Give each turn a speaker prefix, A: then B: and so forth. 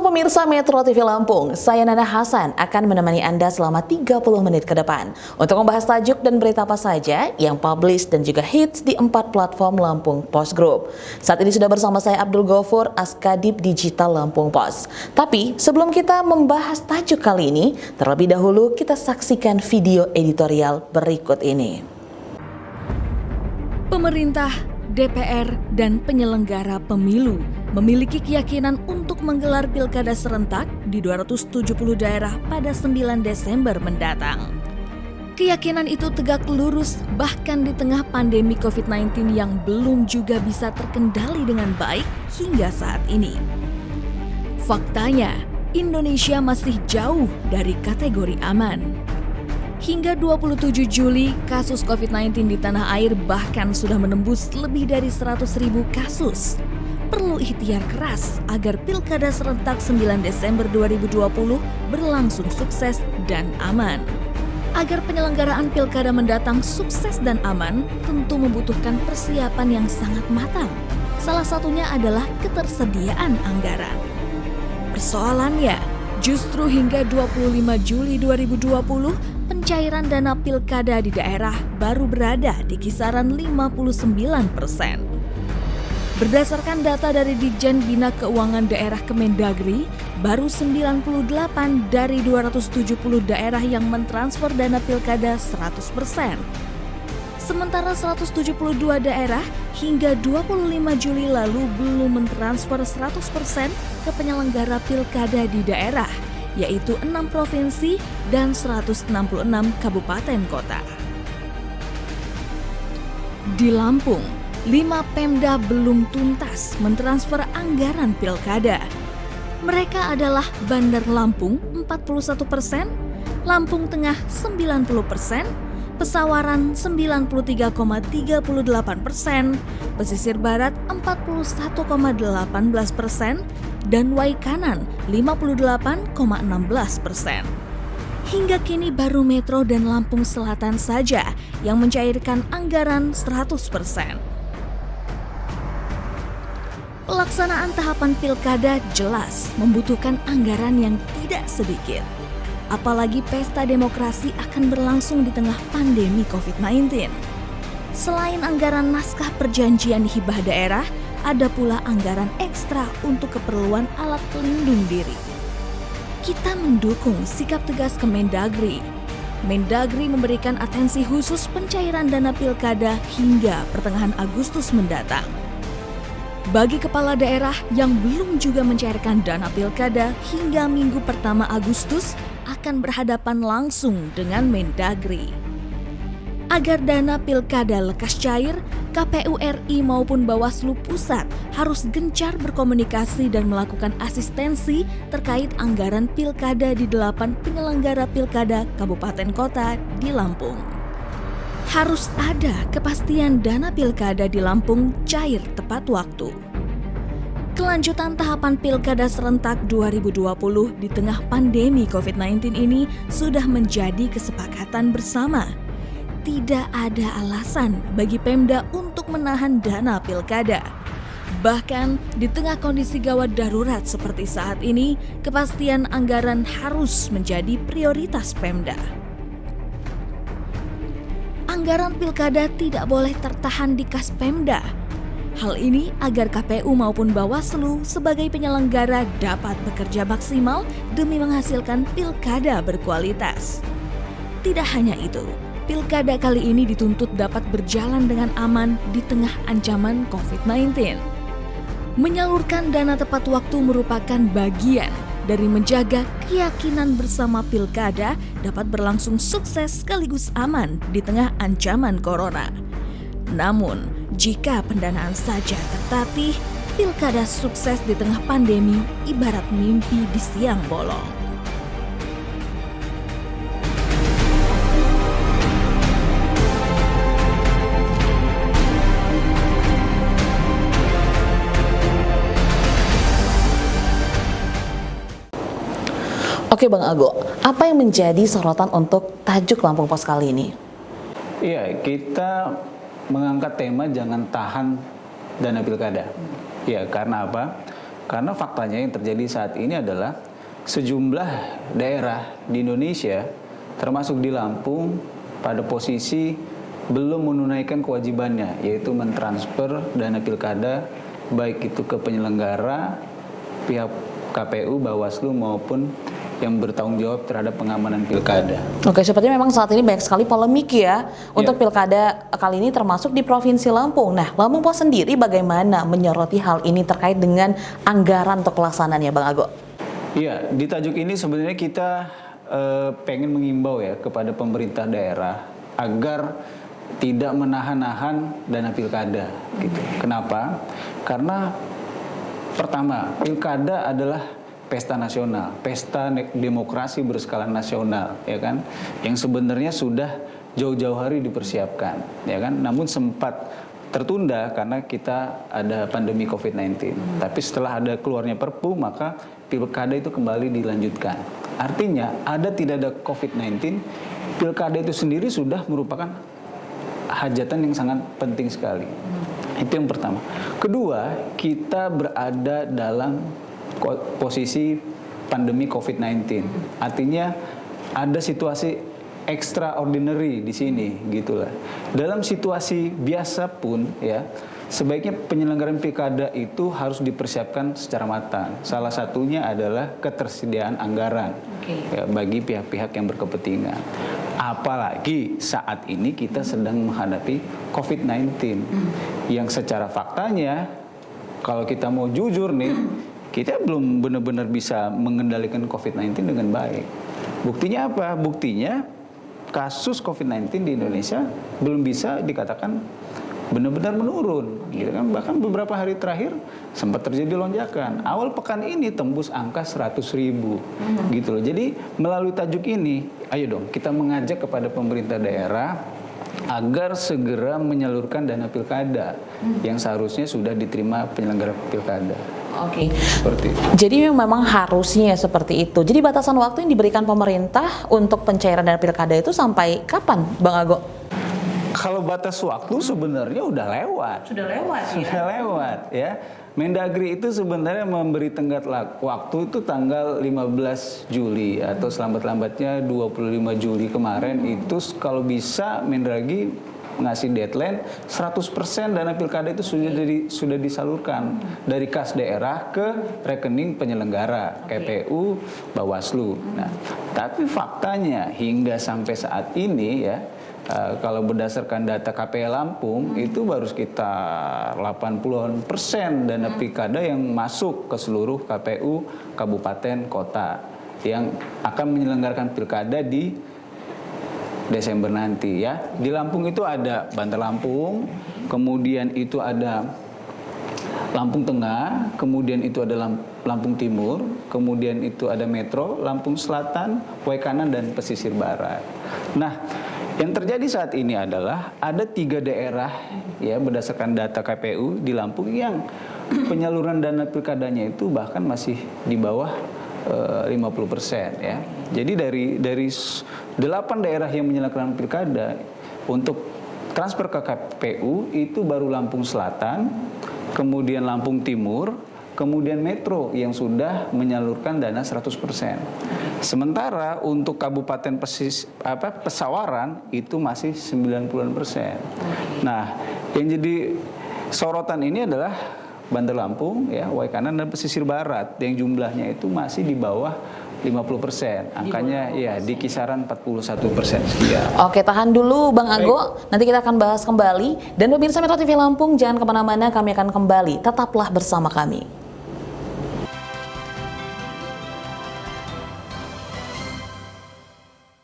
A: Halo pemirsa Metro TV Lampung, saya Nana Hasan akan menemani Anda selama 30 menit ke depan untuk membahas tajuk dan berita apa saja yang publish dan juga hits di 4 platform Lampung Post Group. Saat ini sudah bersama saya Abdul Ghafur, Askadip Digital Lampung Post. Tapi sebelum kita membahas tajuk kali ini, terlebih dahulu kita saksikan video editorial berikut ini.
B: Pemerintah, DPR, dan penyelenggara pemilu memiliki keyakinan untuk menggelar pilkada serentak di 270 daerah pada 9 Desember mendatang. Keyakinan itu tegak lurus bahkan di tengah pandemi COVID-19 yang belum juga bisa terkendali dengan baik hingga saat ini. Faktanya, Indonesia masih jauh dari kategori aman. Hingga 27 Juli, kasus COVID-19 di tanah air bahkan sudah menembus lebih dari 100.000 kasus. Perlu ikhtiar keras agar pilkada serentak 9 Desember 2020 berlangsung sukses dan aman. Agar penyelenggaraan pilkada mendatang sukses dan aman tentu membutuhkan persiapan yang sangat matang. Salah satunya adalah ketersediaan anggaran. Persoalannya, justru hingga 25 Juli 2020, pencairan dana pilkada di daerah baru berada di kisaran 59%. Berdasarkan data dari Ditjen Bina Keuangan Daerah Kemendagri, baru 98 dari 270 daerah yang mentransfer dana pilkada 100%. Sementara 172 daerah hingga 25 Juli lalu belum mentransfer 100% ke penyelenggara pilkada di daerah, yaitu 6 provinsi dan 166 kabupaten kota. Di Lampung, 5 Pemda belum tuntas mentransfer anggaran pilkada. Mereka adalah Bandar Lampung 41%, Lampung Tengah 90%, Pesawaran 93,38%, Pesisir Barat 41,18%, dan Waikanan 58,16%. Hingga kini baru Metro dan Lampung Selatan saja yang mencairkan anggaran 100%. Pelaksanaan tahapan pilkada jelas membutuhkan anggaran yang tidak sedikit. Apalagi pesta demokrasi akan berlangsung di tengah pandemi COVID-19. Selain anggaran naskah perjanjian hibah daerah, ada pula anggaran ekstra untuk keperluan alat pelindung diri. Kita mendukung sikap tegas Kemendagri. Mendagri memberikan atensi khusus pencairan dana pilkada hingga pertengahan Agustus mendatang. Bagi kepala daerah yang belum juga mencairkan dana pilkada hingga minggu pertama Agustus akan berhadapan langsung dengan Mendagri. Agar dana pilkada lekas cair, KPU RI maupun Bawaslu Pusat harus gencar berkomunikasi dan melakukan asistensi terkait anggaran pilkada di 8 penyelenggara pilkada kabupaten kota di Lampung. Harus ada kepastian dana pilkada di Lampung cair tepat waktu. Kelanjutan tahapan pilkada serentak 2020 di tengah pandemi COVID-19 ini sudah menjadi kesepakatan bersama. Tidak ada alasan bagi Pemda untuk menahan dana pilkada. Bahkan di tengah kondisi gawat darurat seperti saat ini, kepastian anggaran harus menjadi prioritas Pemda. Anggaran pilkada tidak boleh tertahan di kas Pemda. Hal ini agar KPU maupun Bawaslu sebagai penyelenggara dapat bekerja maksimal demi menghasilkan pilkada berkualitas. Tidak hanya itu, pilkada kali ini dituntut dapat berjalan dengan aman di tengah ancaman COVID-19. Menyalurkan dana tepat waktu merupakan bagian dari menjaga keyakinan bersama pilkada dapat berlangsung sukses sekaligus aman di tengah ancaman corona. Namun, jika pendanaan saja tertatih, pilkada sukses di tengah pandemi ibarat mimpi di siang bolong.
A: Oke Bang Ago, apa yang menjadi sorotan untuk tajuk Lampung Post kali ini?
C: Iya, kita mengangkat tema jangan tahan dana pilkada. Ya, karena apa? Karena faktanya yang terjadi saat ini adalah sejumlah daerah di Indonesia, termasuk di Lampung, pada posisi belum menunaikan kewajibannya, yaitu mentransfer dana pilkada, baik itu ke penyelenggara, pihak KPU, Bawaslu, maupun yang bertanggung jawab terhadap pengamanan pilkada.
A: Oke, sepertinya memang saat ini banyak sekali polemik ya untuk pilkada kali ini termasuk di Provinsi Lampung. Nah, Lampung Pos sendiri bagaimana menyoroti hal ini terkait dengan anggaran untuk pelaksanaannya, Bang Ago?
C: Iya, di tajuk ini sebenarnya kita pengen mengimbau ya kepada pemerintah daerah agar tidak menahan-nahan dana pilkada. Gitu. Kenapa? Karena pertama, pilkada adalah pesta nasional, pesta demokrasi berskala nasional, ya kan? Yang sebenarnya sudah jauh-jauh hari dipersiapkan, ya kan? Namun sempat tertunda karena kita ada pandemi COVID-19. Tapi setelah ada keluarnya Perpu, maka pilkada itu kembali dilanjutkan. Artinya, tidak ada COVID-19, pilkada itu sendiri sudah merupakan hajatan yang sangat penting sekali. Itu yang pertama. Kedua, kita berada dalam posisi pandemi COVID-19. Artinya ada situasi extraordinary di sini, gitulah. Dalam situasi biasa pun, ya, sebaiknya penyelenggaraan pilkada itu harus dipersiapkan secara matang. Salah satunya adalah ketersediaan anggaran ya, bagi pihak-pihak yang berkepentingan. Apalagi saat ini kita sedang menghadapi COVID-19, yang secara faktanya, kalau kita mau jujur nih, kita belum benar-benar bisa mengendalikan COVID-19 dengan baik. Buktinya apa? Buktinya kasus COVID-19 di Indonesia belum bisa dikatakan benar-benar menurun. Gitu kan? Bahkan beberapa hari terakhir sempat terjadi lonjakan. Awal pekan ini tembus angka 100.000. Gitu loh. Jadi melalui tajuk ini, ayo dong kita mengajak kepada pemerintah daerah agar segera menyalurkan dana pilkada yang seharusnya sudah diterima penyelenggara pilkada.
A: Oke.
C: Seperti itu.
A: Jadi memang harusnya seperti itu. Jadi batasan waktu yang diberikan pemerintah untuk pencairan dana pilkada itu sampai kapan, Bang Ago?
C: Kalau batas waktu sebenarnya udah lewat.
A: Sudah lewat ya?
C: Sudah lewat ya. Mendagri itu sebenarnya memberi tenggat waktu itu tanggal 15 Juli atau selambat-lambatnya 25 Juli kemarin itu kalau bisa Mendagri ngasih deadline 100% dana pilkada itu sudah disalurkan dari kas daerah ke rekening penyelenggara KPU, Bawaslu. Nah, tapi faktanya hingga sampai saat ini ya, kalau berdasarkan data KPI Lampung itu baru sekitar 80% dana pilkada yang masuk ke seluruh KPU kabupaten kota yang akan menyelenggarakan pilkada di Desember nanti ya. Di Lampung itu ada Bantar Lampung, kemudian itu ada Lampung Tengah, kemudian itu ada Lampung Timur, kemudian itu ada Metro, Lampung Selatan, Waikanan, dan Pesisir Barat. Nah, yang terjadi saat ini adalah ada 3 daerah ya berdasarkan data KPU di Lampung yang penyaluran dana pilkadanya itu bahkan masih di bawah 50% ya. Jadi dari 8 daerah yang menyelenggarakan pilkada untuk transfer ke KPU itu baru Lampung Selatan, kemudian Lampung Timur, kemudian Metro yang sudah menyalurkan dana 100%. Sementara untuk Kabupaten Pesawaran itu masih 90%. Nah, yang jadi sorotan ini adalah Bantar Lampung, ya, Waikanan, dan Pesisir Barat yang jumlahnya itu masih di bawah 50%. Angkanya ya di kisaran 41%. Ya.
A: Oke, tahan dulu Bang Ago. Nanti kita akan bahas kembali. Dan pemirsa Metro TV Lampung, jangan kemana-mana, kami akan kembali. Tetaplah bersama kami.